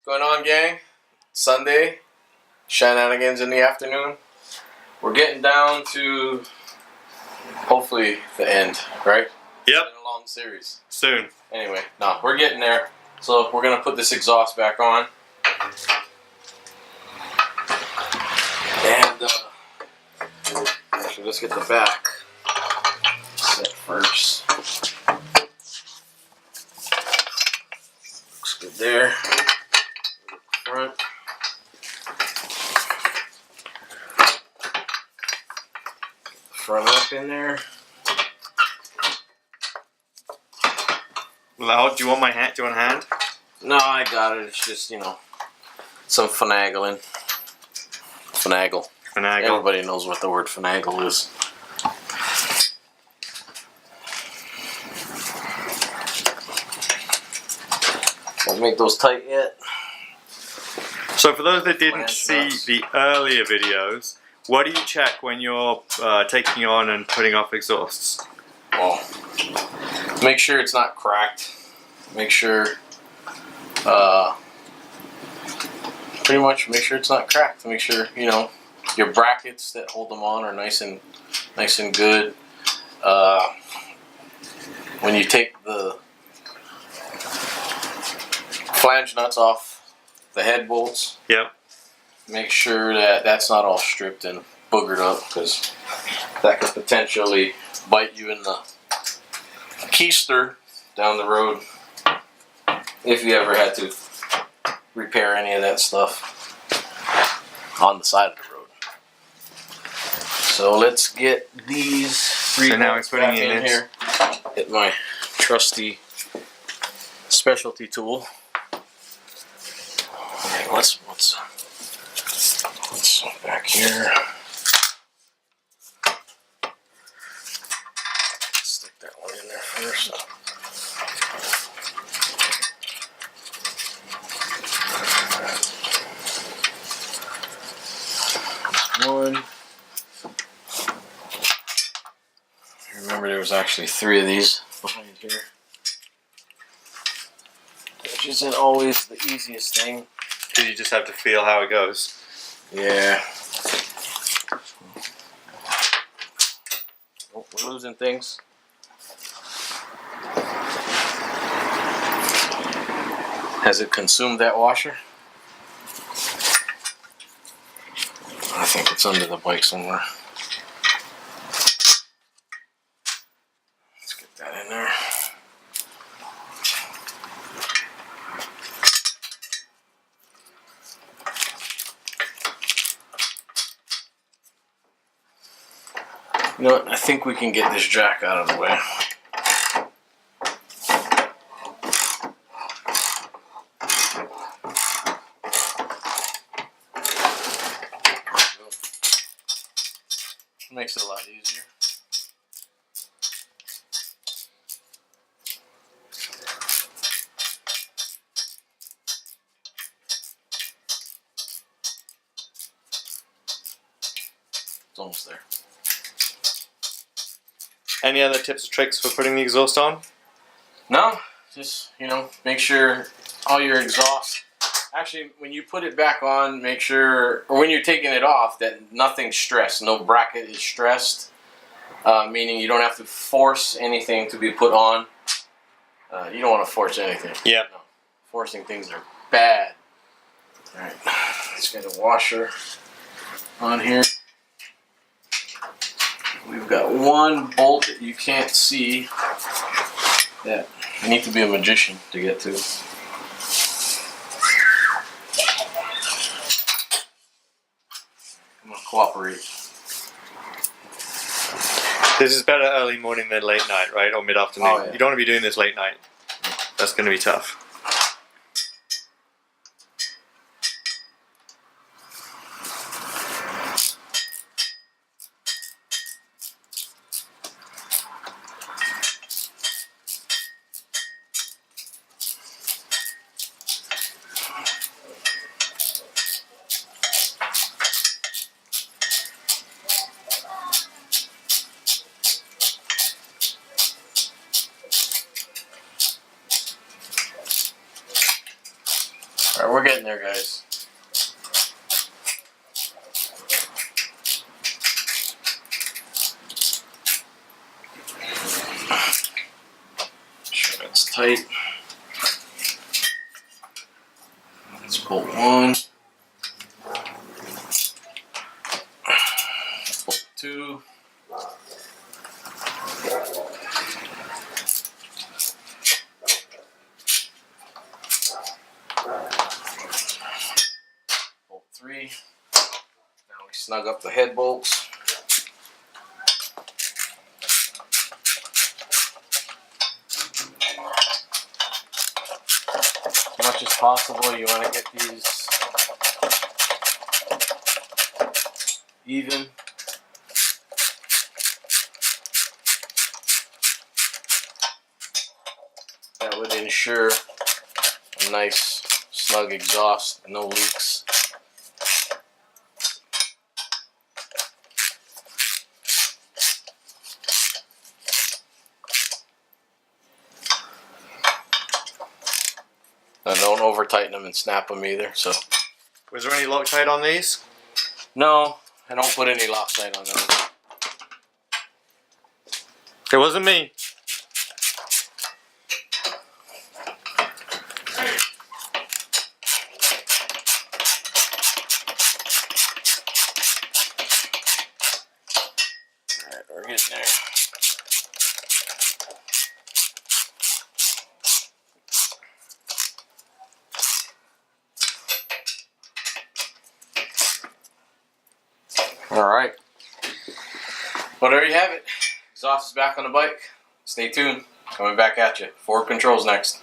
Going on, gang? Sunday, shenanigans in the afternoon. We're getting down to hopefully the end, right? Yep. It's been a long series. Soon. Anyway, no, we're getting there. So we're gonna put this exhaust back on. And actually, let's get the back set first. Looks good there. Front. Front up in there. Loud. Do you want my hand? Do you want a hand? No, I got it. It's just, some finagling. Finagle. Finagle. Everybody knows what the word finagle is. Don't make those tight yet. So for those that didn't see the earlier videos, what do you check when you're taking on and putting off exhausts? Well, make sure it's not cracked. Make sure, pretty much make sure it's not cracked. Make sure, your brackets that hold them on are nice and good. When you take the flange nuts off the head bolts, yep, make sure that that's not all stripped and boogered up, because that could potentially bite you in the keister down the road if you ever had to repair any of that stuff on the side of the road. So let's get these three bolts back in here. Get my trusty specialty tool. Okay, let's back here. Stick that one in there first. One. Remember, there was actually 3 of these behind here, which isn't always the easiest thing. Because you just have to feel how it goes. Yeah. Oh, we're losing things. Has it consumed that washer? I think it's under the bike somewhere. Let's get that in there. You know what? I think we can get this jack out of the way. Makes it a lot easier. It's almost there. Any other tips or tricks for putting the exhaust on? No, just, make sure all your exhaust, actually, when you put it back on, make sure, or when you're taking it off, that nothing's stressed. No bracket is stressed, meaning you don't have to force anything to be put on. You don't want to force anything. Yeah. No. Forcing things are bad. Alright, let's get a washer on here. We've got one bolt that you can't see that you need to be a magician to get to. I'm gonna cooperate. This is better early morning than late night, right? Or mid-afternoon. Oh, yeah. You don't want to be doing this late night. That's going to be tough. We're getting there, guys. Sure it's tight. Let's bolt one. Bolt two. Bolt three. Now we snug up the head bolts. As much as possible, you want to get these even. That would ensure a nice snug exhaust, no leaks. And don't over tighten them and snap them either. So, Was there any Loctite on these? no, I don't put any Loctite on those. It wasn't me. Alright, we're getting there. Alright. Well, there you have it. Exhaust is back on the bike. Stay tuned. Coming back at you. Forward controls next.